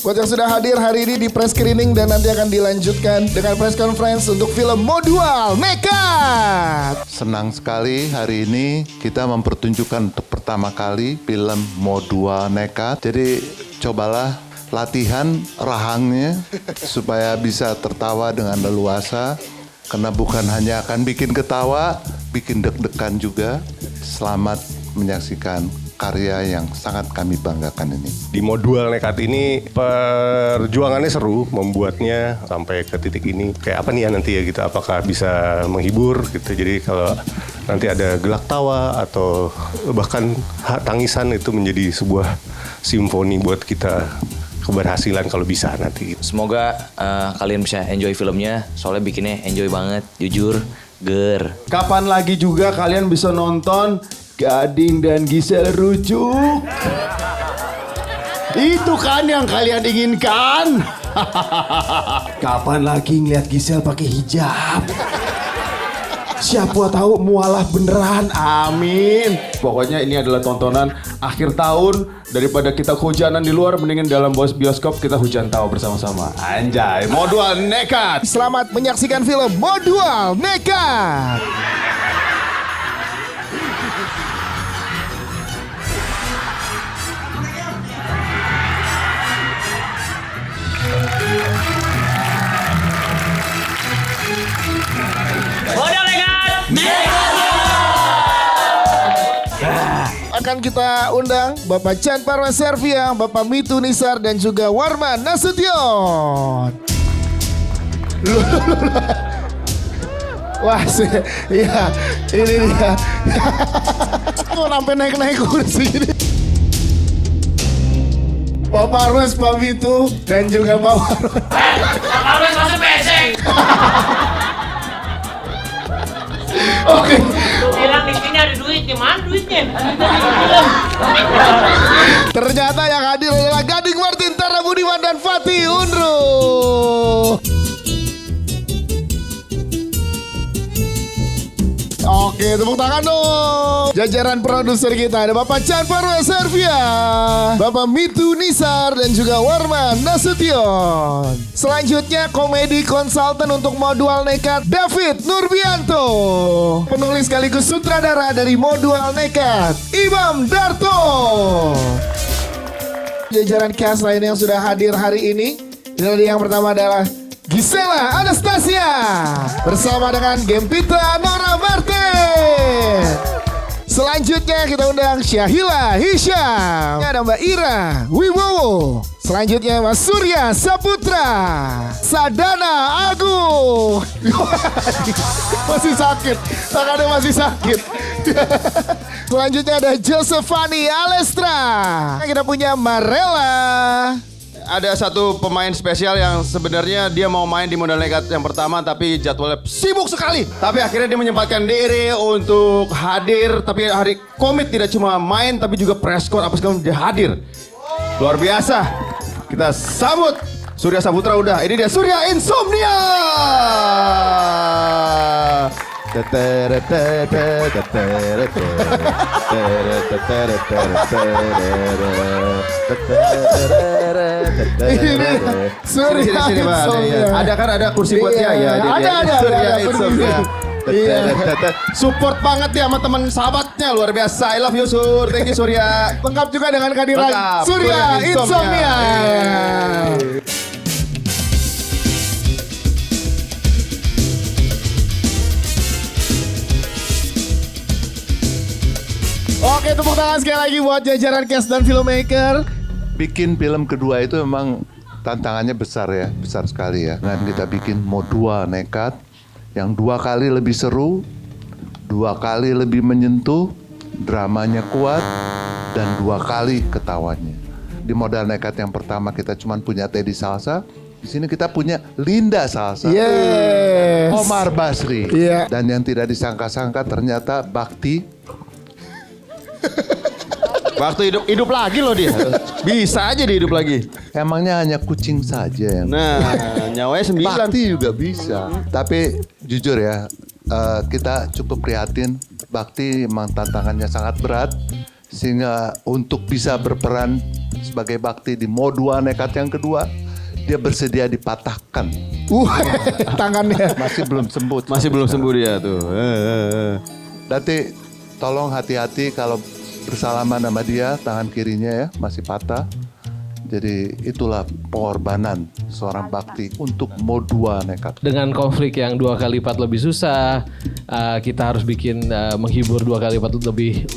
Buat yang sudah hadir hari ini di press screening dan nanti akan dilanjutkan dengan press conference untuk film Modual Nekat. Senang sekali hari ini kita mempertunjukkan untuk pertama kali film Modual Nekat. Jadi cobalah latihan rahangnya supaya bisa tertawa dengan leluasa. Karena bukan hanya akan bikin ketawa, bikin deg-degan juga. Selamat menyaksikan karya yang sangat kami banggakan ini. Di Modual Nekat ini perjuangannya seru, membuatnya sampai ke titik ini. Kayak apa nih ya nanti ya gitu, apakah bisa menghibur gitu. Jadi kalau nanti ada gelak tawa atau bahkan tangisan itu menjadi sebuah simfoni buat kita keberhasilan kalau bisa nanti. Semoga kalian bisa enjoy filmnya, soalnya bikinnya enjoy banget, jujur, ger. Kapan lagi juga kalian bisa nonton Gading dan Gisel rujuk? Itu kan yang kalian inginkan. Kapan lagi ngeliat Gisel pakai hijab? Siapa tahu mualah beneran, amin. Pokoknya ini adalah tontonan akhir tahun. Daripada kita kehujanan di luar, mendingan dalam bioskop kita hujan tawa bersama-sama. Anjay, Modual Nekat. Selamat menyaksikan film Modual Nekat. Akan kita undang Bapak Chan Parwa Servia, Bapak Mitu Nisar dan juga Warman Nasution. Wah, iya, ini dia. Kok sampai naik-naik kursi ini. Pak Parwes, Pak Mitu dan juga Pak Warman. Pak Parwes masuk pesek. Oke. Lu bilang di sini ada duit, di mana duitnya? Ternyata yang hadir adalah Gading Martin, Tara Budiman dan Fatih Unru. Oke, tepuk tangan dong. Jajaran produser kita ada Bapak Chan Parwa Servia, Bapak Mitu Nisar dan juga Warman Nasution. Selanjutnya komedi konsultan untuk Modual Nekat, David Nurbianto. Penulis sekaligus sutradara dari Modual Nekat, Imam Darto. Jajaran cast lain yang sudah hadir hari ini. Yang pertama adalah Gisela Anastasia bersama dengan Gempita Nora Martin. Selanjutnya kita undang Syahila Hisham. Ada Mbak Ira Wibowo. Selanjutnya Mas Surya Saputra, Sadana Agung. Masih sakit, tangannya masih sakit. Selanjutnya ada Josephani Alestra. Kita punya Marella. Ada satu pemain spesial yang sebenarnya dia mau main di Modual Nekat yang pertama, tapi jadwalnya sibuk sekali. Tapi akhirnya dia menyempatkan diri untuk hadir. Tapi hari komit tidak cuma main, tapi juga press con apa segala dia hadir. Luar biasa. Kita sambut Surya Saputra udah. Ini dia Surya Insomnia. Surya Insomnia. Ada kan ada kursi buat dia ya. Ada Surya kursi. Insomnia. Iya. Support banget ya sama teman sahabatnya, luar biasa. I love you Sur, thank you Surya. Lengkap juga dengan kehadiran Lengkap. Surya Insomnia. Oke, tepuk tangan sekali lagi buat jajaran cast dan filmmaker. Bikin film kedua itu memang tantangannya besar ya, besar sekali ya. Dan kita bikin Modual Nekat yang 2 kali lebih seru, 2 kali lebih menyentuh, dramanya kuat, dan 2 kali ketawanya. Di Modual Nekat yang pertama kita cuma punya Teddy Salsa, di sini kita punya Linda Salsa, Yes. Omar Basri, Iya. dan yang tidak disangka-sangka ternyata Bakti. Waktu hidup lagi loh dia. Bisa aja dia hidup lagi. Emangnya hanya kucing saja yang Nah, nyawanya 9. Bakti juga bisa. Tapi jujur ya, kita cukup prihatin. Bakti memang tantangannya sangat berat. Sehingga untuk bisa berperan sebagai bakti di Mo 2 Nekat yang kedua, dia bersedia dipatahkan. Tangannya. Masih belum sembuh. Masih belum sembuh dia tuh. Berarti tolong hati-hati kalau bersalaman sama dia, tangan kirinya ya masih patah. Jadi itulah pengorbanan seorang bakti untuk Mo 2 Nekat. Dengan konflik yang 2 kali lipat lebih susah, kita harus bikin menghibur 2 kali lipat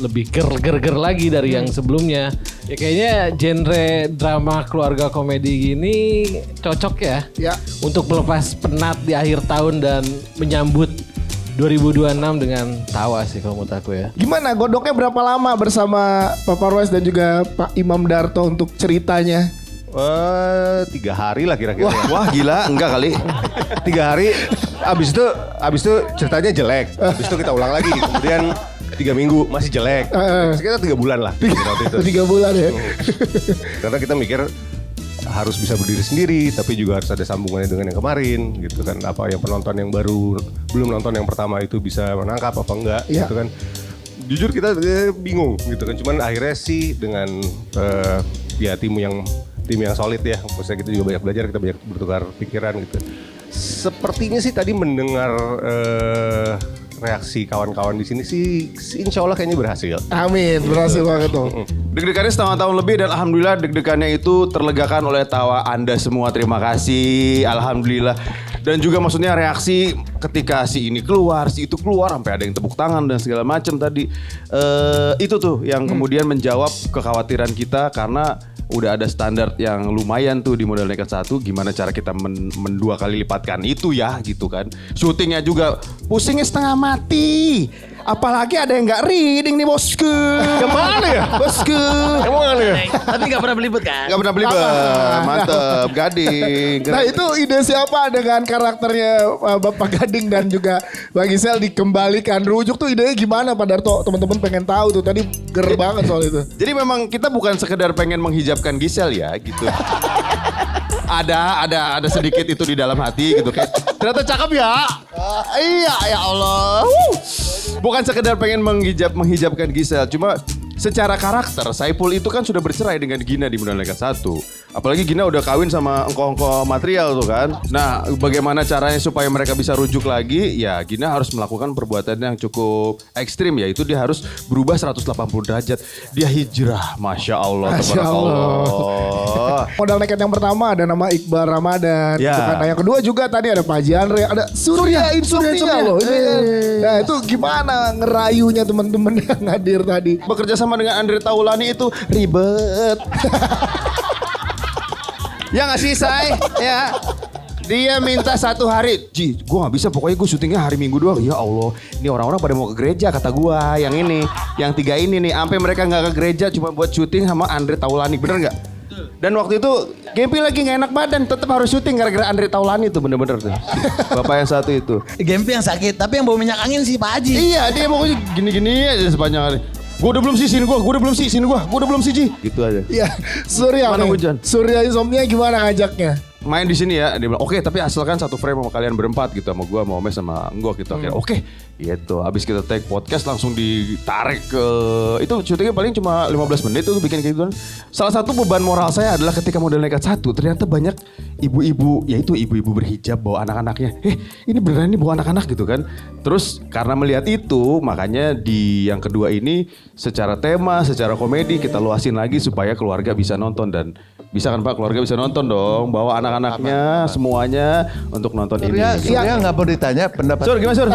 lebih ger lagi dari yang sebelumnya. Ya kayaknya genre drama keluarga komedi gini cocok ya, Ya. untuk melepas penat di akhir tahun dan menyambut 2026 dengan tawa sih kalau menurut aku ya. Gimana godoknya berapa lama bersama Pak Parwes dan juga Pak Imam Darto untuk ceritanya? 3 hari lah kira-kira. Wah gila, enggak kali. 3 hari, abis itu ceritanya jelek. Abis itu kita ulang lagi. Kemudian 3 minggu masih jelek. Sekitar 3 bulan lah. Waktu itu. 3 bulan ya. Karena kita mikir harus bisa berdiri sendiri, tapi juga harus ada sambungannya dengan yang kemarin, gitu kan. Apa yang penonton yang baru belum nonton yang pertama itu bisa menangkap apa enggak, Iya. gitu kan. Jujur kita bingung, gitu kan. Cuman akhirnya sih dengan ya tim yang solid ya, maksudnya kita juga banyak belajar, kita banyak bertukar pikiran gitu. Sepertinya sih tadi mendengar reaksi kawan-kawan di sini sih, insya Allah kayaknya berhasil. Amin, berhasil banget tuh. Deg-degannya setengah tahun lebih dan alhamdulillah deg-degannya itu terlegakan oleh tawa Anda semua. Terima kasih, alhamdulillah. Dan juga maksudnya reaksi ketika si ini keluar, si itu keluar, sampai ada yang tepuk tangan dan segala macam tadi. Itu tuh yang kemudian menjawab kekhawatiran kita karena udah ada standar yang lumayan tuh di Modal Nekat 1. Gimana cara kita 2 kali lipatkan itu ya gitu kan. Syutingnya juga pusingnya setengah mati. Apalagi ada yang gak reading nih bosku. Kemana ya? Bosku. Kemana ya? Tapi gak pernah belibet kan? Gak pernah belibet. Mantep. Gading. Nah itu ide siapa dengan karakternya Bapak Gading dan juga Bang Gisel dikembalikan. Rujuk tuh idenya gimana Pak Darto? Teman-teman pengen tahu tuh. Tadi ger banget soal itu. Jadi memang kita bukan sekedar pengen menghijabkan Gisel ya gitu. ada sedikit itu di dalam hati gitu kayak ternyata cakep ya. Iya ya Allah. Bukan sekedar pengen menghijabkan Gisel, cuma secara karakter Saipul itu kan sudah bercerai dengan Gina di Modal Nekat 1. Apalagi Gina udah kawin sama engko-engko material tuh kan. Nah, bagaimana caranya supaya mereka bisa rujuk lagi? Ya, Gina harus melakukan perbuatan yang cukup ekstrim, yaitu dia harus berubah 180 derajat. Dia hijrah, Masya Allah. Masya Allah. Modal Nekat yang pertama ada nama Iqbal Ramadan. Ya. Gitu kan. Nah yang kedua juga tadi ada Pak Andre, ada Surya Insomnia loh. Ini kan. Nah itu gimana ngerayunya teman-teman yang hadir tadi? Bekerja sama dengan Andre Taulani itu ribet. Ya gak sih Say? Ya. Dia minta 1 hari. Ji, gue gak bisa pokoknya gue syutingnya hari Minggu doang. Ya Allah, ini orang-orang pada mau ke gereja kata gue. Yang ini, yang 3 ini nih. Sampai mereka gak ke gereja cuma buat syuting sama Andre Taulani. Bener gak? Dan waktu itu Gempi lagi gak enak badan. Tetap harus syuting gara-gara Andre Taulani tuh bener-bener tuh. Bapak yang satu itu. Gempi yang sakit, tapi yang bawa minyak angin sih Pak Haji. Iya, dia pokoknya gini-gini aja sepanjang hari. Gue udah belum sih, sini gue udah belum sih, sini gue udah belum sih Ji. Gitu aja. Iya Surya Mana nih. hujan? Surya Insomnia gimana ngajaknya? Main di sini ya, dia bilang oke tapi asalkan 1 frame sama kalian berempat gitu, sama gue, sama Omes, sama Enggok gitu. Akhirnya oke, gitu. Abis kita take podcast langsung ditarik ke itu syutingnya paling cuma 15 menit tuh bikin kayak gitu. Salah satu beban moral saya adalah ketika Modal Nekat 1 ternyata banyak ibu-ibu, yaitu ibu-ibu berhijab bawa anak-anaknya. Ini beneran nih bawa anak-anak gitu kan. Terus karena melihat itu makanya di yang kedua ini secara tema, secara komedi kita luasin lagi supaya keluarga bisa nonton. Dan bisa kan Pak, keluarga bisa nonton dong, bawa anak-anaknya semuanya untuk nonton ini. Surya nggak mau ditanya pendapat. Sur, gimana Sur?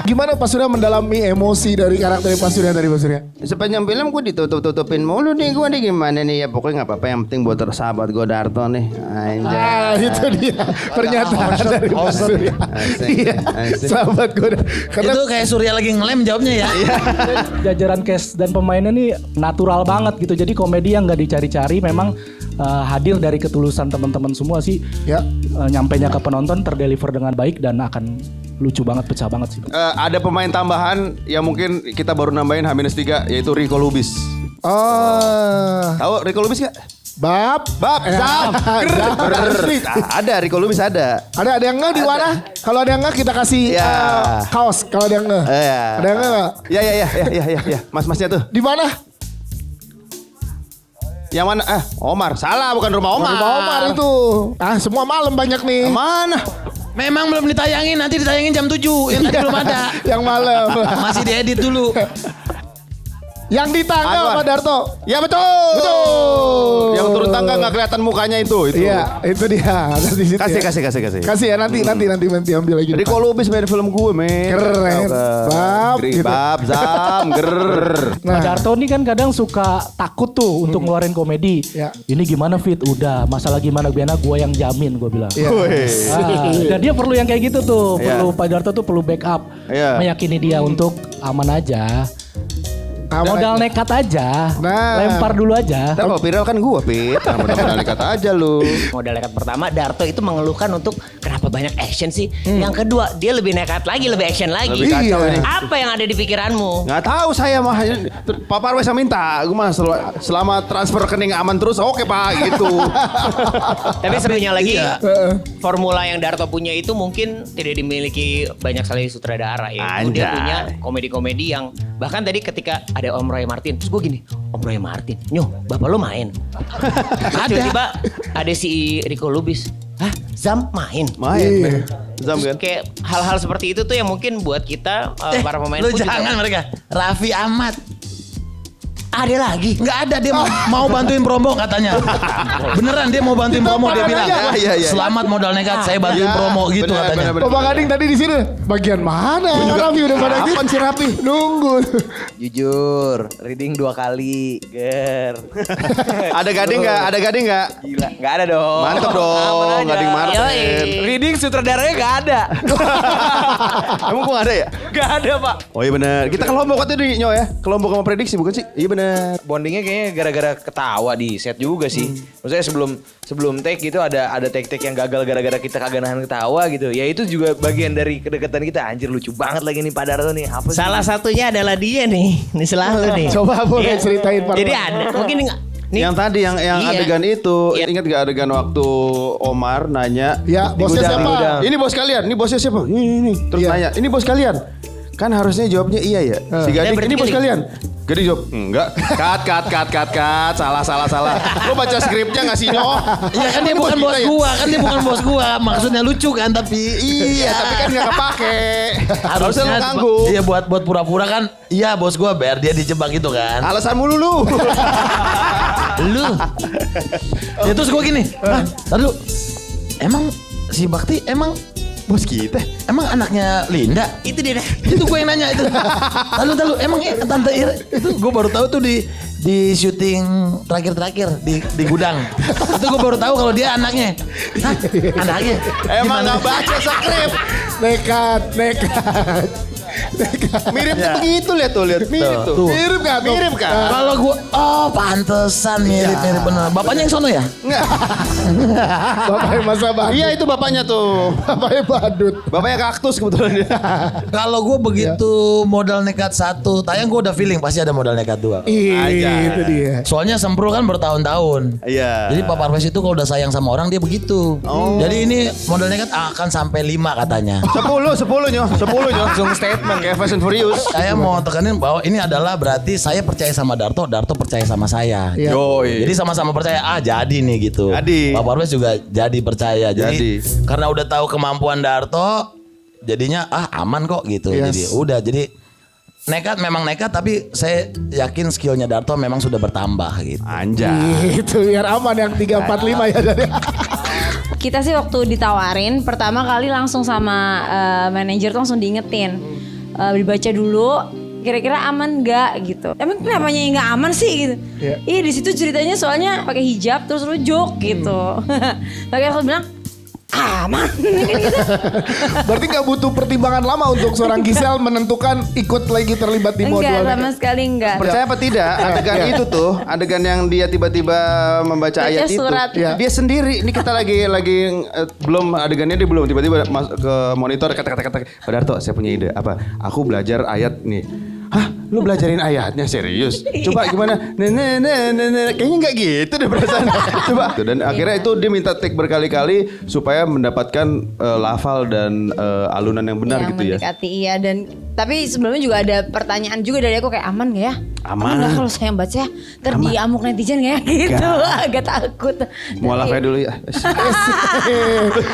Gimana Pak Surya mendalami emosi dari karakter Pak Surya tadi Pak Surya? Sepanjang film gue ditutup-tutupin mulu nih gue nih gimana nih ya pokoknya nggak apa-apa yang penting buat sahabat gue Darto nih anjay. Itu dia pernyataan dari Pak Surya. Iya, sahabat gue. Karena Itu kayak Surya lagi ngelem jawabnya ya. Jajaran cast dan pemainnya nih natural banget gitu. Jadi komedi yang nggak dicari-cari memang hadir dari ketulusan teman-teman semua sih. ya Nyampainya ke penonton terdeliver dengan baik dan akan lucu banget, pecah banget sih. Ada pemain tambahan yang mungkin kita baru nambahin H-3 yaitu Rico Lubis. Tahu Rico Lubis gak? Bab, Zap. Ada Rico Lubis ada. Ada yang nggak di mana? Kalau ada yang nggak kita kasih Ya. kaos. Kalau ada yang nggak, Iya. ada yang nggak? Ya. Mas-masnya tuh. Di mana? Yang mana? Omar. Salah, bukan rumah Omar. Rumah Omar itu. Semua malam banyak nih. Mana? Memang belum ditayangin, nanti ditayangin jam 7. Yang tadi belum ada. Yang malam. Masih diedit dulu. Yang di tangga Pak Darto. Ya betul. Yang turun tangga nggak kelihatan mukanya itu. Iya, itu dia. Kasih. Kasih ya nanti ambil lagi. Jadi kalau Lubis main film gue, men. Keren. Bab, gitu. Bab, zam, Pak Darto nih kan kadang suka takut tuh untuk ngeluarin komedi. Ya. Ini gimana Fit? Udah, masalah gimana gue yang jamin gue bilang. Iya. Dan dia perlu yang kayak gitu tuh. Iya. Perlu Pak Darto tuh perlu backup. Iya. Meyakini dia untuk aman aja. Modal nekat aja. Lempar dulu aja. Ntar kalau viral kan gue, Pit. Modal nekat aja lu. Modal nekat pertama, Darto itu mengeluhkan untuk kenapa banyak action sih. Yang kedua, dia lebih nekat lagi, lebih action lagi. Lebih kacau ini. Apa yang ada di pikiranmu? Nggak tahu saya mah. Pak Parwes minta. Gue mah selama transfer rekening aman terus, oke Pak, gitu. Tapi sebenarnya lagi, formula yang Darto punya itu mungkin tidak dimiliki banyak sekali sutradara ya. Dia punya komedi-komedi yang bahkan tadi ketika ada Om Roy Martin, terus gue gini, Om Roy Martin, nyoh, bapak lo main. Tiba-tiba ada si Rico Lubis, Zam main. Zam kan? Kayak hal-hal seperti itu tuh yang mungkin buat kita para pemain Lu pun jangan juga. mereka. Raffi Ahmad. Ada lagi? Nggak ada, dia mau bantuin promo katanya. Beneran dia mau bantuin promo, dia bilang. Selamat modal nekat, saya bantuin promo gitu katanya. Bapak Gading tadi di sini. Bagian mana? Raffi udah pada Kapan si Raffi? nunggu. Jujur, reading 2 kali, ger. Ada Gading nggak? Ada Gading nggak? Gila, nggak ada dong. Mantep dong, Gading Martin. Reading sutradaranya nggak ada. Emang gua nggak ada ya? Nggak ada pak. Oh iya benar. Kita ke Lombok waktu itu Nyo ya. Ke Lombok sama prediksi bukan sih? Iya benar. Bondingnya kayaknya gara-gara ketawa di set juga sih. Maksudnya sebelum take gitu ada take-take yang gagal gara-gara kita kagak nahan ketawa gitu. Ya itu juga bagian dari kedekatan kita. Anjir lucu banget lagi nih Pak Darto nih. Apa sih? Salah satunya adalah dia nih selalu nih. Coba boleh ceritain Pak. Jadi ada mungkin nih, Yang tadi yang adegan itu, ingat gak adegan waktu Omar nanya, Ya, di bosnya gudang. siapa? Ini bos kalian, ini bosnya siapa? Ini. Terus nanya, ini bos kalian? Kan harusnya jawabnya iya ya. Si Gading, ini bos kalian? Gading jawab, enggak. Cut. Salah. Lo baca skripnya gak sih Nyo? Iya kan dia bukan bos gua, maksudnya lucu kan tapi Iya, tapi kan gak kepake. Harusnya lo ganggu. Iya buat pura-pura kan. Iya bos gua biar dia dijebak gitu kan. Alasan mulu lu. Lu. Ya terus gua gini. Lalu emang si Bakti emang Bos kita. emang anaknya Linda? itu dia. Itu gue yang nanya itu. Lalu emang Tante Ira itu gue baru tahu tuh di syuting terakhir di gudang. Itu gue baru tahu kalau dia anaknya. Hah? Anaknya? Emang gak baca skrip. Nekat. Miripnya begitu lihat tuh. Mirip tuh. Mirip kan? Kalau gue, pantesan mirip bener. Bapaknya yang sono ya? Enggak. Bapaknya masa badut. Iya itu bapaknya tuh. Bapaknya badut. Bapaknya kaktus kebetulan dia. Kalau gue begitu modal nekat 1 tayang gue udah feeling pasti ada modal nekat 2. Itu dia. Soalnya Semprul kan bertahun-tahun. Iya. Jadi Pak Parwes itu kalau udah sayang sama orang dia begitu. Jadi ini modal nekat akan sampai 5 katanya. 10 Nyo. Langsung statement kayak Fast and Furious. Saya mau tekanin bahwa ini adalah berarti saya percaya sama Darto percaya sama saya. Iya. Jadi sama-sama percaya jadi nih gitu. Jadi. Pak Parwes juga jadi percaya. Jadi Jadi. karena udah tahu kemampuan Darto jadinya aman kok gitu. Yes. Jadi memang nekat tapi saya yakin skillnya Darto memang sudah bertambah gitu. Anjay. Itu biar aman yang 3, 4, 5 ya. Kita sih waktu ditawarin pertama kali langsung sama manajer tuh langsung diingetin dibaca dulu kira-kira aman nggak gitu. Emang kenapanya nggak aman sih gitu? Iya di situ ceritanya soalnya pakai hijab terus rujuk gitu. Makanya aku bilang aman. Berarti gak butuh pertimbangan lama untuk seorang Gisel menentukan ikut lagi terlibat di modal. Enggak sama sekali enggak. Percaya apa tidak adegan itu tuh, adegan yang dia tiba-tiba membaca Baca ayat surat. itu, dia sendiri. Ini kita lagi belum adegannya dia belum tiba-tiba masuk ke monitor kata-kata Pak Darto, saya punya ide apa? Aku belajar ayat nih. Hah? Lu belajarin ayatnya serius? Coba gimana? Kayaknya nggak gitu deh perasaan. Coba. Dan akhirnya itu dia minta take berkali-kali supaya mendapatkan lafal dan alunan yang benar yang gitu ya. mendekati iya dan tapi sebelumnya juga ada pertanyaan juga dari aku kayak aman gak ya? Aman. Enggak, kalau saya baca ntar diamuk netizen kayak gitu. Agak takut. Mualaf aja dulu ya.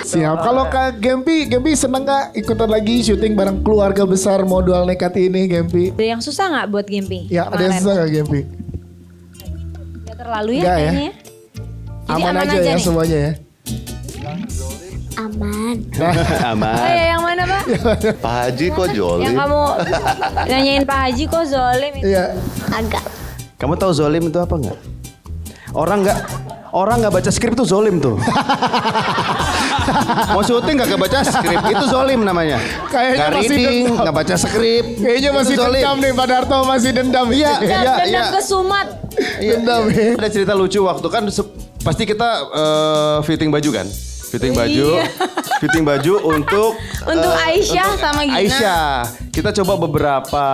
Siap. Kalau Kak Gempi seneng gak ikutan lagi syuting bareng keluarga besar Modal Nekat ini, Gempi? Ada yang susah gak buat Gempi? Ya, ada yang susah gak, Gempi? Gak terlalu ya Enggak ya? kayaknya ya. Jadi Aman aja ya nih. semuanya ya? Aman. Aman. Oh ya, yang mana Pak? Pak Haji kok jolim? Yang kamu nanyain Pak Haji kok zolim itu? Iya. Agak. Kamu tahu zolim itu apa nggak? Orang nggak baca skrip itu zolim tuh. Mau syuting nggak baca skrip itu zolim namanya. Kayaknya Nggak masih reading, dendam. nggak baca skrip. Kayaknya itu masih zolim. dendam nih, Pak Darto masih dendam. Iya, Dendam kesumat. Dendam ya. Ada cerita lucu waktu kan pasti kita fitting baju kan? Fitting baju, fitting baju untuk Aisyah sama Gina. Aisyah. Kita coba beberapa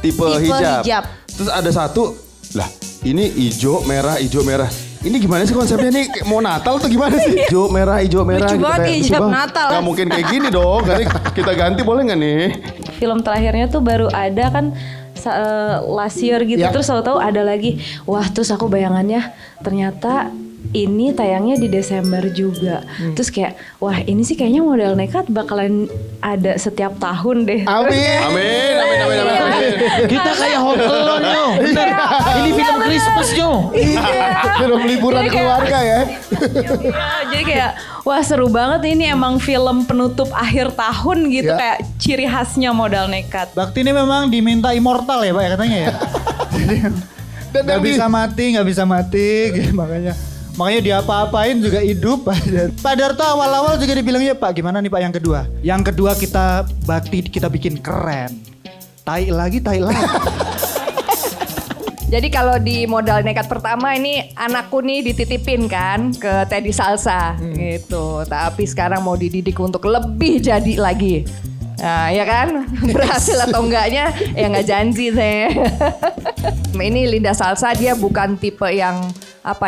tipe hijab. Terus ada satu, lah ini hijau merah. Ini gimana sih konsepnya nih? Mau Natal tuh gimana sih? Hijau merah. Lucu banget kayak, hijab lucu banget. Natal. Gak mungkin kayak gini dong. Kita ganti boleh nggak nih? Film terakhirnya tuh baru ada kan last year gitu, terus tahu-tahu ada lagi. Wah, terus aku bayangannya ternyata ini tayangnya di Desember juga. Terus kayak, wah ini sih kayaknya Modal Nekat bakalan ada setiap tahun deh. Amin. Kita kayak Home Alone yo. Bener. Ini film Christmas yo. Film liburan keluarga ya. Jadi kayak, wah seru banget ini emang film penutup akhir tahun gitu. Kayak ciri khasnya Modal Nekat. Bakti ini memang diminta immortal ya Pak ya katanya ya. Jadi nggak bisa mati gitu, makanya diapa-apain juga hidup. Pak Darto awal-awal juga dibilangnya, Pak gimana nih Pak yang kedua? Yang kedua kita bakti kita bikin keren. Tai lagi. Jadi kalau di Modal Nekat pertama ini anakku nih dititipin kan ke Teddy Salsa gitu. Tapi sekarang mau dididik untuk lebih jadi lagi. Nah ya kan, berhasil atau enggaknya ya nggak janji saya. Ini Linda Salsa, dia bukan tipe yang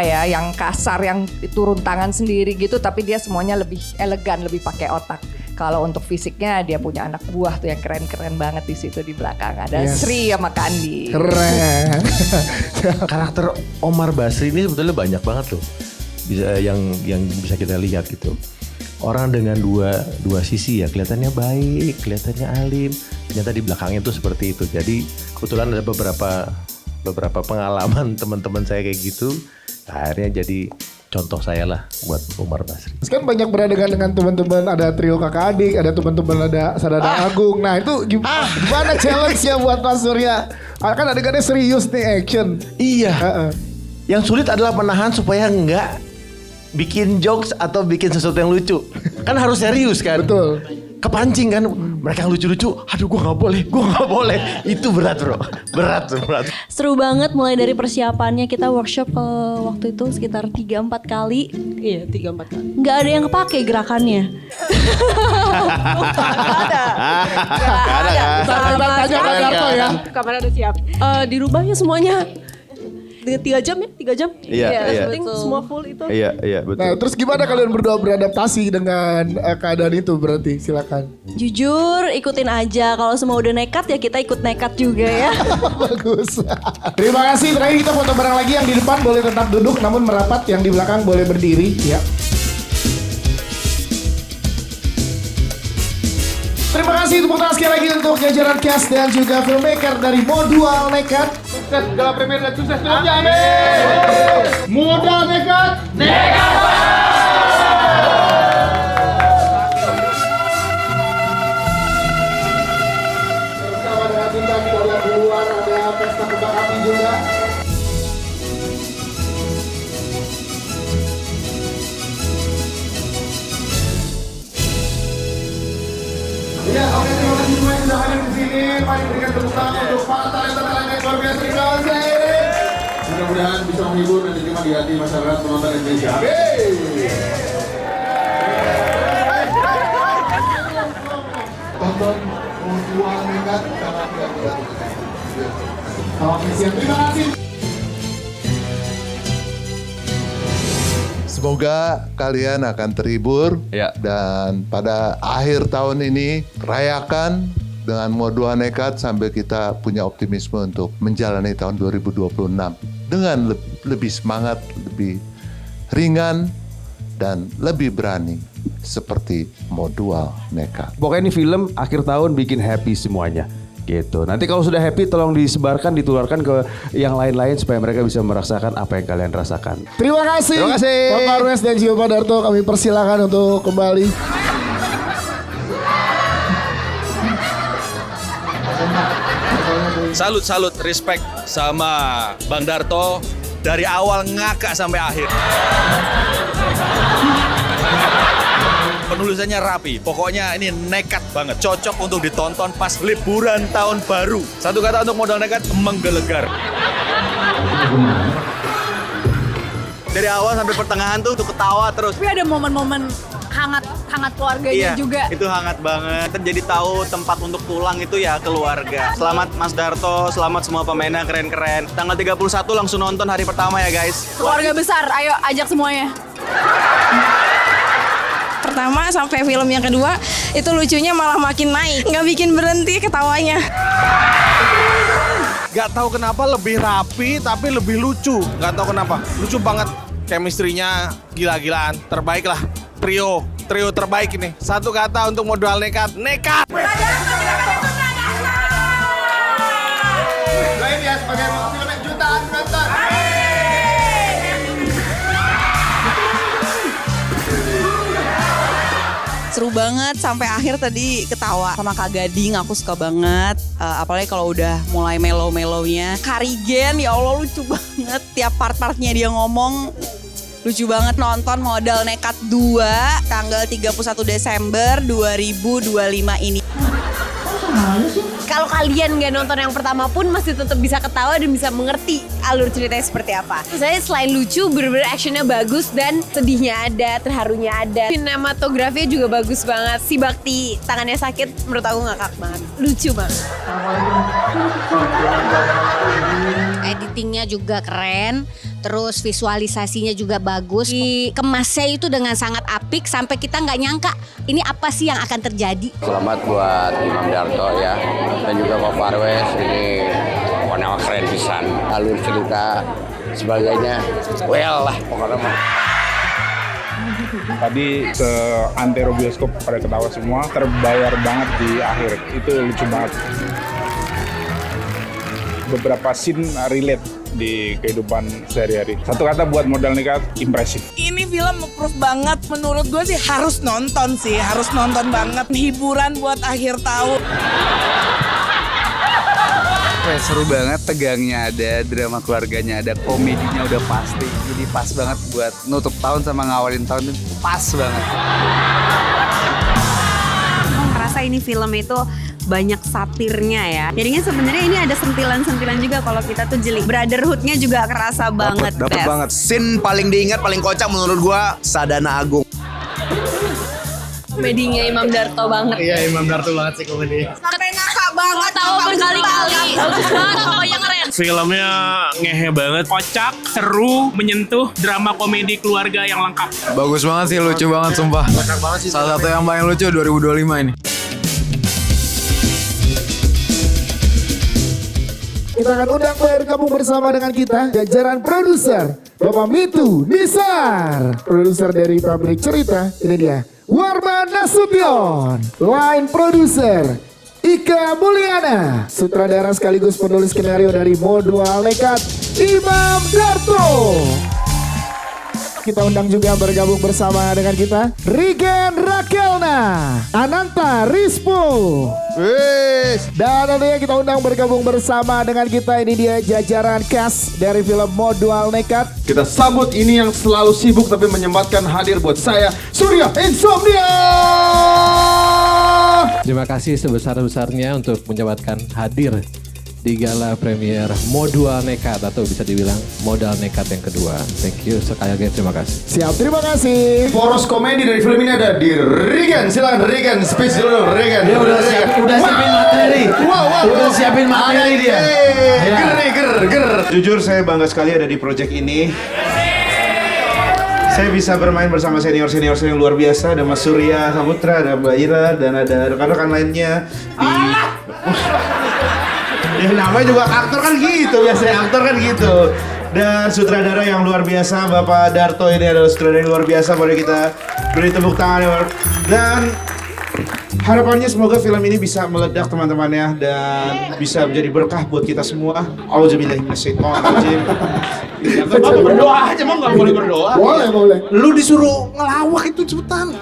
yang kasar, yang turun tangan sendiri gitu, tapi dia semuanya lebih elegan, lebih pakai otak. Kalau untuk fisiknya dia punya anak buah tuh yang keren-keren banget di situ di belakang. Ada Sri sama Kandi. Keren. Karakter Omar Basri ini sebetulnya banyak banget loh. Yang bisa kita lihat gitu. Orang dengan dua sisi ya, kelihatannya baik, kelihatannya alim, ternyata di belakangnya tuh seperti itu. Jadi kebetulan ada beberapa pengalaman teman-teman saya kayak gitu, akhirnya jadi contoh saya lah buat Omar Basri. Kan banyak beradegan dengan teman-teman, ada trio kakak adik, ada teman-teman ada Sadada Agung. Nah itu gimana challenge-nya buat Mas Surya? Kan adegannya serius nih, action. Iya. Yang sulit adalah menahan supaya enggak bikin jokes atau bikin sesuatu yang lucu. Kan harus serius kan? Betul. Kepancing kan, mereka yang lucu-lucu, aduh gue gak boleh. Itu berat bro, berat. Seru banget mulai dari persiapannya, kita workshop waktu itu sekitar 3-4 kali. Iya 3-4 kali. Gak ada yang kepake gerakannya. Kamera udah siap. Dirubahnya semuanya. 3 jam ya? 3 jam? Iya. Syuting semua full itu. Iya betul. Nah terus gimana kalian berdua beradaptasi dengan keadaan itu berarti? Silakan. Jujur ikutin aja, kalau semua udah nekat ya kita ikut nekat juga ya. Bagus. Terima kasih. Terakhir kita foto bareng lagi, yang di depan boleh tetap duduk namun merapat, yang di belakang boleh berdiri ya. Terima kasih, tepuk tangan sekali lagi untuk jajaran cast dan juga filmmaker dari Modal Nekat. Sukses dalam premier dan sukses filmnya. Amin. Modal Nekat. Bersama dengan bintang kita lihat duluan ada pesta kembang api juga. Ya, oke, terima kasih semua yang sudah hadir di sini. Mari berikan tepuk tangan untuk para talenta-talenta yang luar biasa di Gaza ini. Mudah-mudahan bisa menghibur dan diterima di hati masyarakat penonton Indonesia. Tonton Modal Nekat karena tidak boleh. Oke, siap. Terima kasih. Semoga kalian akan terhibur dan pada akhir tahun ini rayakan dengan Modua Nekat sambil kita punya optimisme untuk menjalani tahun 2026 dengan lebih semangat, lebih ringan, dan lebih berani seperti Modua Nekat. Pokoknya ini film akhir tahun bikin happy semuanya. Gitu. Nanti kalau sudah happy tolong disebarkan, ditularkan ke yang lain-lain supaya mereka bisa merasakan apa yang kalian rasakan. Terima kasih. Terima kasih. Bapak Arwes dan juga Pak Darto, kami persilakan untuk kembali. Salut, respect sama Bang Darto dari awal ngakak sampai akhir. Penulisannya rapi, pokoknya ini nekat banget. Cocok untuk ditonton pas liburan tahun baru. Satu kata untuk Modal Nekat, menggelegar. Dari awal sampai pertengahan tuh ketawa terus. Tapi ada momen-momen hangat keluarganya juga. Itu hangat banget. Jadi tahu tempat untuk pulang itu ya keluarga. Selamat Mas Darto, selamat semua pemainnya keren-keren. Tanggal 31 langsung nonton hari pertama ya guys. Keluarga besar, ayo ajak semuanya. Pertama sampai film yang kedua itu lucunya malah makin naik, nggak bikin berhenti ketawanya. Gak tahu kenapa lebih rapi tapi lebih lucu, gak tahu kenapa, lucu banget, chemistry-nya gila-gilaan, terbaik lah, trio terbaik ini. Satu kata untuk Modal Nekat, nekat. Doain ya sebagai film jutaan penonton. Seru banget sampai akhir tadi ketawa sama Kak Gading, aku suka banget. Apalagi kalau udah mulai melo-melonya. Karigen, ya Allah lucu banget. Tiap part-partnya dia ngomong lucu banget. Nonton Modal Nekat 2 tanggal 31 Desember 2025 ini. Kalau kalian nggak nonton yang pertama pun masih tetap bisa ketawa dan bisa mengerti alur ceritanya seperti apa. Saya selain lucu, bener-bener actionnya bagus dan sedihnya ada, terharunya ada. Sinematografinya juga bagus banget. Si Bakti tangannya sakit menurut aku ngakak banget. Lucu banget. Editingnya juga keren, terus visualisasinya juga bagus. Dikemasnya itu dengan sangat apik sampai kita nggak nyangka ini apa sih yang akan terjadi. Selamat buat Imam Darto ya, dan juga Bapak Arwes, ini pokoknya keren pisan. Alur cerita sebagainya, well lah pokoknya mah. Tadi seantero bioskop pada ketawa semua, terbayar banget di akhir, itu lucu banget. Beberapa scene relate di kehidupan sehari-hari. Satu kata buat Modal Nekat, impresif. Ini film proof banget, menurut gue sih harus nonton banget. Hiburan buat akhir tahun. Seru banget, tegangnya ada, drama keluarganya ada, komedinya udah pasti. Jadi pas banget buat nutup tahun sama ngawalin tahun, itu pas banget. Aku ngerasa ini film itu banyak satirnya ya. Jadinya sebenarnya ini ada sentilan-sentilan juga kalau kita tuh jeli. Brotherhood-nya juga kerasa banget. Dapet banget. Scene paling diingat, paling kocak menurut gua Sadana Agung. Komedinya Imam Darto banget. Iya, Imam Darto banget sih komedi. Sampai ngakak banget. Tahu berkali-kali. Bagus banget, pokoknya keren. Filmnya ngehe banget, kocak, seru, menyentuh, drama komedi keluarga yang lengkap. Bagus banget sih, lucu banget sumpah. Salah satu yang paling lucu 2025 ini. Kita akan undang bergabung bersama dengan kita jajaran produser Bapak Mitu Nisar, produser dari Pabrik Cerita. Ini dia Warman Nasution, line produser Ika Mulyana, sutradara sekaligus penulis skenario dari Modal Nekat Imam Darto. Kita undang juga bergabung bersama dengan kita Rigen Rakelna, Ananta Rispo. Dan nantinya kita undang bergabung bersama dengan kita, ini dia jajaran cast dari film Modal Nekat. Kita sambut ini yang selalu sibuk tapi menyempatkan hadir buat saya, Surya Insomnia. Terima kasih sebesar-besarnya untuk menyempatkan hadir di gala premier Modal Nekat, atau bisa dibilang Modal Nekat yang kedua. Thank you sekali lagi, terima kasih. Siap, terima kasih. Poros komedi dari film ini ada di Rigen. Silakan Rigen, speech dulu Rigen. Dia udah siapin materi. Udah siapin materi dia. Ger. Jujur saya bangga sekali ada di project ini. Saya bisa bermain bersama senior-senior yang luar biasa. Ada Mas Surya Saputra, ada Mbak Ira, dan ada rekan-rekan lainnya di Ya namanya juga aktor kan gitu, biasanya aktor kan gitu. Dan sutradara yang luar biasa, Bapak Darto ini adalah sutradara yang luar biasa. Boleh kita beri tepuk tangan ya. Dan harapannya semoga film ini bisa meledak teman-temannya dan bisa menjadi berkah buat kita semua. Auzubillahi minasyaitonirrajim. Bapak berdoa aja, emang nggak boleh berdoa? Boleh. Lu disuruh ngelawak itu cepetan.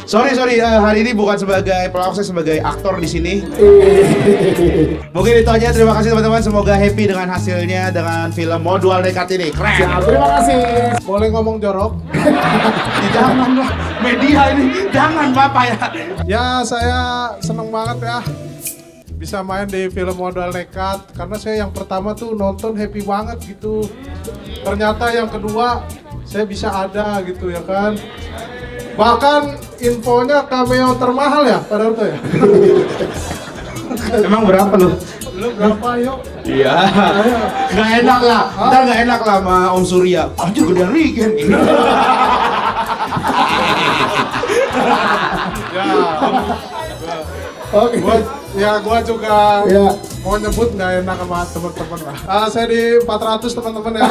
Sorry, hari ini bukan sebagai pelawak, saya sebagai aktor di sini. Mungkin itu aja, terima kasih teman-teman. Semoga happy dengan hasilnya dengan film Modal Nekat ini. Keren. Siap, terima kasih. Boleh ngomong jorok? Jangan lah, media ini, jangan Bapak ya. Ya saya seneng banget ya bisa main di film Modal Nekat karena saya yang pertama tuh nonton happy banget gitu. Ternyata yang kedua saya bisa ada gitu ya kan. Bahkan infonya cameo termahal ya Pak Darto ya? Emang berapa lu? Lu berapa yuk? Iya. Gak enak lah. Ntar gak enak lah sama Om Surya. Anjir gedean Regen. Oke. Gua juga mau nyebut nggak enak sama teman-teman lah. Saya di 400 teman-teman ya.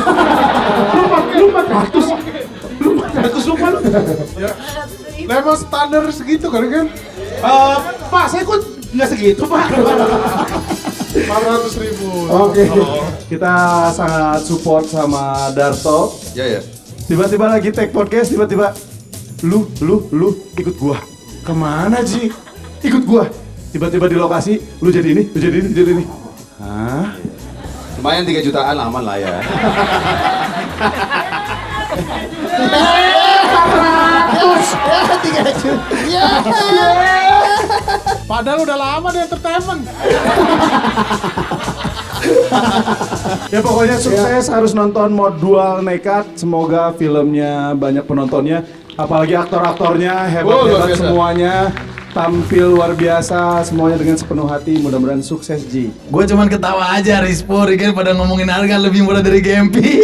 Lu 400? Lu 400 lupa lu? Ya. Memang standar segitu kan? Pak, saya kok nggak segitu Pak. 400.000. Oke. Kita sangat support sama Darto. Ya. Tiba-tiba lagi take podcast, tiba-tiba lu ikut gua. Kemana Ji? Ikut gua. Tiba-tiba di lokasi, lu jadi ini. Hah? Lumayan 3 jutaan aman lah ya. Padahal udah lama di entertainment. Ya pokoknya sukses, harus nonton Modal Nekat. Semoga filmnya banyak penontonnya. Apalagi aktor-aktornya hebat-hebat semuanya. Tampil luar biasa, semuanya dengan sepenuh hati. Mudah-mudahan sukses Ji. Gue cuman ketawa aja, Rispo, Rigen pada ngomongin harga lebih murah dari Gempi.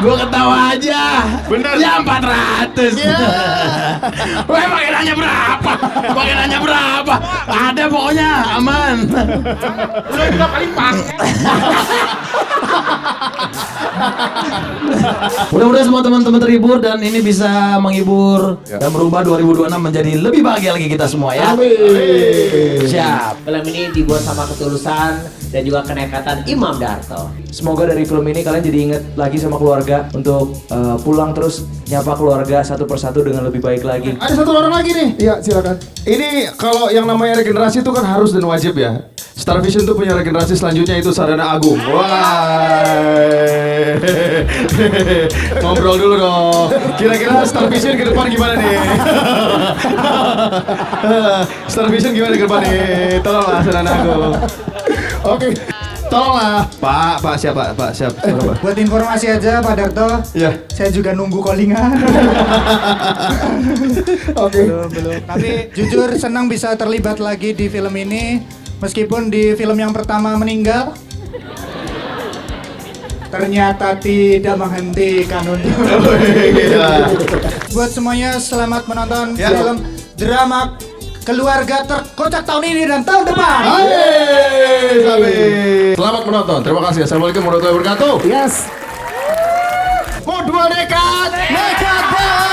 Gue ketawa aja. Bener. Ya 400. Weh, pakai nanya berapa? Ada pokoknya, aman. Udah 2 kali pakai. Mudah-mudahan semua teman-teman terhibur dan ini bisa menghibur dan merubah 2026 menjadi lebih bahagia lagi kita semua ya. Amin. Siap. Film ini dibuat sama ketulusan dan juga kenekatan Imam Darto. Semoga dari film ini kalian jadi inget lagi sama keluarga untuk pulang terus nyapa keluarga satu persatu dengan lebih baik lagi. Ada satu orang lagi nih. Iya, silakan. Ini kalau yang namanya regenerasi itu kan harus dan wajib ya. Star Vision tuh punya regenerasi selanjutnya itu Sarana Agung. Wah. Ngobrol dulu dong. Kira-kira Star Vision ke depan gimana nih? Star Vision gimana ke depan nih? Tolonglah Sarana Agung. Oke. Tolonglah. Pak siapa? Buat informasi aja Pak Darto. Iya. Saya juga nunggu callingan. Oke. Belum. Tapi jujur senang bisa terlibat lagi di film ini. Meskipun di film yang pertama meninggal, ternyata tidak menghentikan untuk. Buat semuanya selamat menonton film drama keluarga terkocak tahun ini dan tahun depan. Selamat menonton. Terima kasih. Assalamualaikum warahmatullahi wabarakatuh. Yes. Modal Nekat. Nekat banget.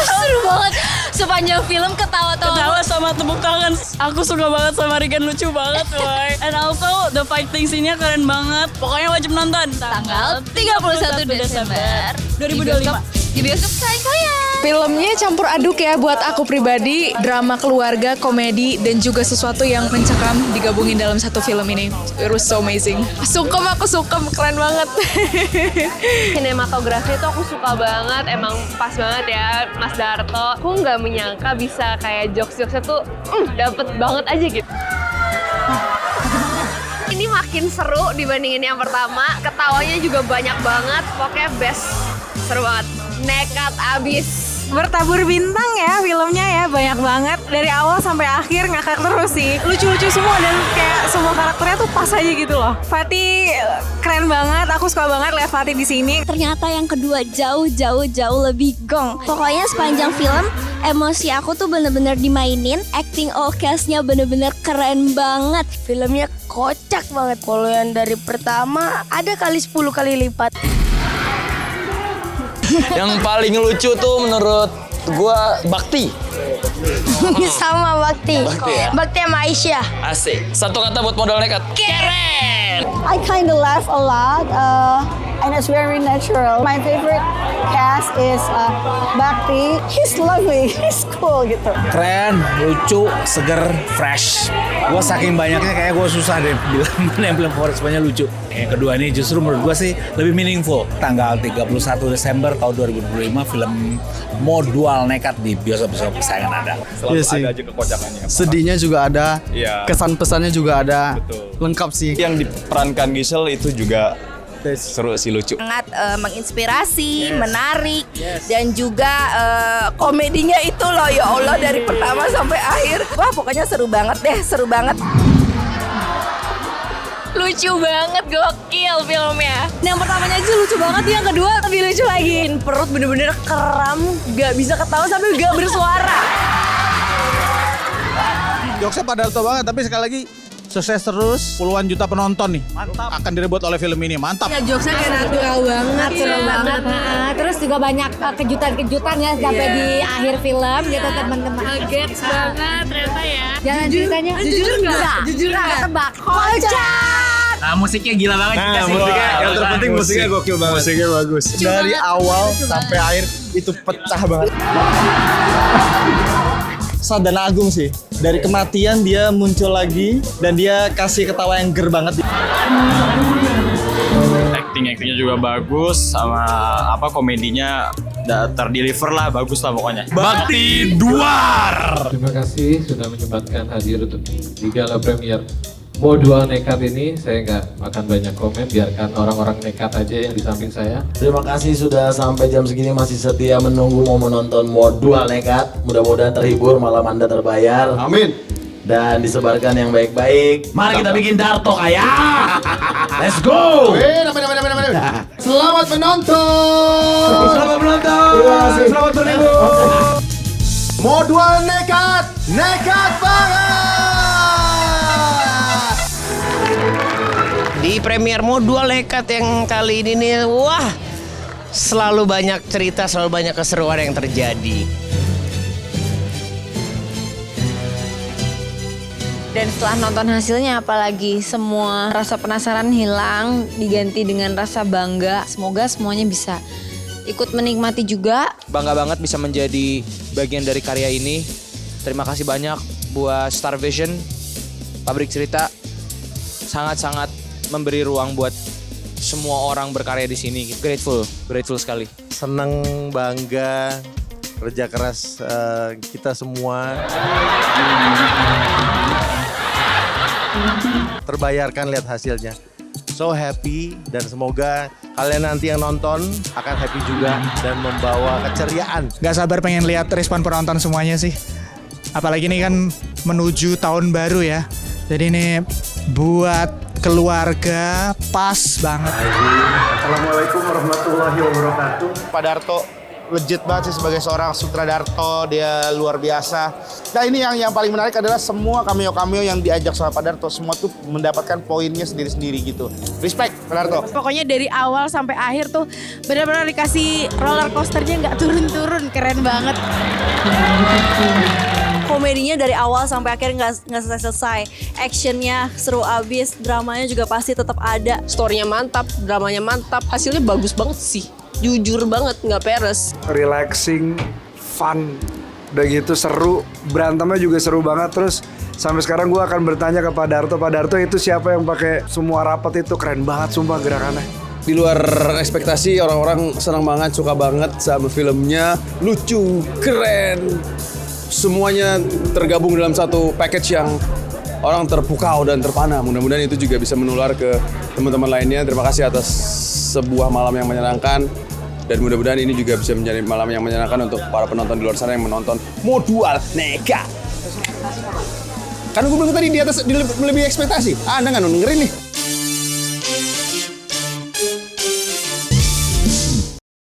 Seru banget. Sepanjang film ketawa sama tepuk tangan. Aku suka banget sama Rigen, lucu banget, boy. And also the fighting scene-nya keren banget. Pokoknya wajib nonton. Tanggal 31 Desember 2025 di bioskop kalian. Filmnya campur aduk ya buat aku pribadi, drama keluarga, komedi, dan juga sesuatu yang mencekam digabungin dalam satu film ini. It was so amazing. Aku suka, keren banget. Sinematografi itu aku suka banget, emang pas banget ya Mas Darto. Aku nggak menyangka bisa kayak jokes-jokesnya tuh dapet banget aja gitu. Ini makin seru dibandingin yang pertama, ketawanya juga banyak banget, pokoknya best, seru banget. Nekat abis. Bertabur bintang ya filmnya ya, banyak banget dari awal sampai akhir, ngakak terus sih. Lucu-lucu semua dan kayak semua karakternya tuh pas aja gitu loh. Fatih keren banget, aku suka banget lihat Fatih di sini. Ternyata yang kedua jauh lebih gong. Pokoknya sepanjang film emosi aku tuh bener-bener dimainin, acting all cast-nya bener-bener keren banget. Filmnya kocak banget. Kalau yang dari pertama ada kali 10 kali lipat. Yang paling lucu tuh menurut gua Bakti. Sama Bakti. Bakti sama Aisyah. Asik. Satu kata buat modal nekat. Keren. I kind of laugh a lot, and it's very natural. My favorite cast is Bakti. He's lovely, he's cool gitu. Keren, lucu, seger, fresh. Gue saking banyaknya kayak gue susah deh bilang mana yang film favorit, semuanya lucu. Yang kedua ini justru menurut gue sih lebih meaningful. Tanggal 31 Desember tahun 2025 film Modual Nekat di bioskop-bioskop kesayangan Anda. Iya sih. Ada aja kekocakannya. Sedihnya juga ada, kesan pesannya juga ada. Betul. Lengkap sih. Yang diperankan Gisel itu juga seru sih, lucu. Sangat menginspirasi, menarik, dan juga komedinya itu loh, ya Allah, dari pertama sampai akhir. Wah, pokoknya seru banget deh, seru banget. Lucu banget, gokil filmnya. Yang pertamanya aja lucu banget, yang kedua lebih lucu lagi. Perut bener-bener kram, gak bisa ketawa sampai gak bersuara. Jokesnya Padarto banget, tapi sekali lagi sukses terus, puluhan juta penonton nih. Mantap. Akan direbut oleh film ini, mantap. Ya, jokesnya kayak natural banget, natural banget. Terus juga banyak kejutan-kejutan ya sampai di akhir film gitu teman-teman. Kaget banget ternyata ya. Jangan ceritanya. Jujur nggak tebak. Kocak. Nah, musiknya gila banget. Nah, yang terpenting musiknya gokil banget. Musiknya bagus. Dari awal sampai akhir itu pecah banget. Sadana Agung sih. Dari kematian dia muncul lagi dan dia kasih ketawa yang ger banget. Actingnya juga bagus, sama komedinya terdeliver lah, bagus lah pokoknya. Bakti Duar. Terima kasih sudah menyempatkan hadir untuk di gala premier Modual Nekat ini. Saya nggak akan banyak komen, biarkan orang-orang nekat aja yang di samping saya. Terima kasih sudah sampai jam segini masih setia menunggu mau menonton Modual Nekat. Mudah-mudahan terhibur, malam Anda terbayar. Amin. Dan disebarkan yang baik-baik. Mari kita bikin Darto kaya. Let's go. Selamat menonton. Selamat menonton. Selamat berlibur. Modual Nekat, nekat banget. Di premier Modual Nekat yang kali ini nih, wah, selalu banyak cerita, selalu banyak keseruan yang terjadi. Dan setelah nonton hasilnya, apalagi semua rasa penasaran hilang, diganti dengan rasa bangga. Semoga semuanya bisa ikut menikmati juga. Bangga banget bisa menjadi bagian dari karya ini. Terima kasih banyak buat Star Vision, Pabrik Cerita. Sangat-sangat memberi ruang buat semua orang berkarya di sini. Grateful sekali. Senang, bangga, kerja keras kita semua terbayarkan lihat hasilnya. So happy, dan semoga kalian nanti yang nonton akan happy juga dan membawa keceriaan. Gak sabar pengen lihat respon penonton semuanya sih. Apalagi ini kan menuju tahun baru ya. Jadi ini buat keluarga pas banget. Assalamualaikum warahmatullahi wabarakatuh. Pak Darto legit banget sih sebagai seorang sutradarto, dia luar biasa. Nah ini yang paling menarik adalah semua cameo-cameo yang diajak sama Pak Darto, semua tuh mendapatkan poinnya sendiri-sendiri gitu. Respect Pak Darto. Pokoknya dari awal sampai akhir tuh benar-benar dikasih roller coasternya nggak turun-turun, keren banget. Komedinya dari awal sampai akhir nggak selesai. Actionnya seru abis, dramanya juga pasti tetap ada. Storynya mantap, dramanya mantap, hasilnya bagus banget sih. Jujur banget, nggak peres. Relaxing, fun, udah gitu seru, berantemnya juga seru banget. Terus sampai sekarang gue akan bertanya ke Pak Darto itu siapa yang pakai semua rapat itu, keren banget sumpah gerakannya. Di luar ekspektasi, orang-orang senang banget, suka banget sama filmnya, lucu, keren. Semuanya tergabung dalam satu package yang orang terpukau dan terpana. Mudah-mudahan itu juga bisa menular ke teman-teman lainnya. Terima kasih atas sebuah malam yang menyenangkan. Dan mudah-mudahan ini juga bisa menjadi malam yang menyenangkan untuk para penonton di luar sana yang menonton Modal Nekat. Karena gue bilang tadi di atas lebih ekspektasi. Anda nggak dengerin nih.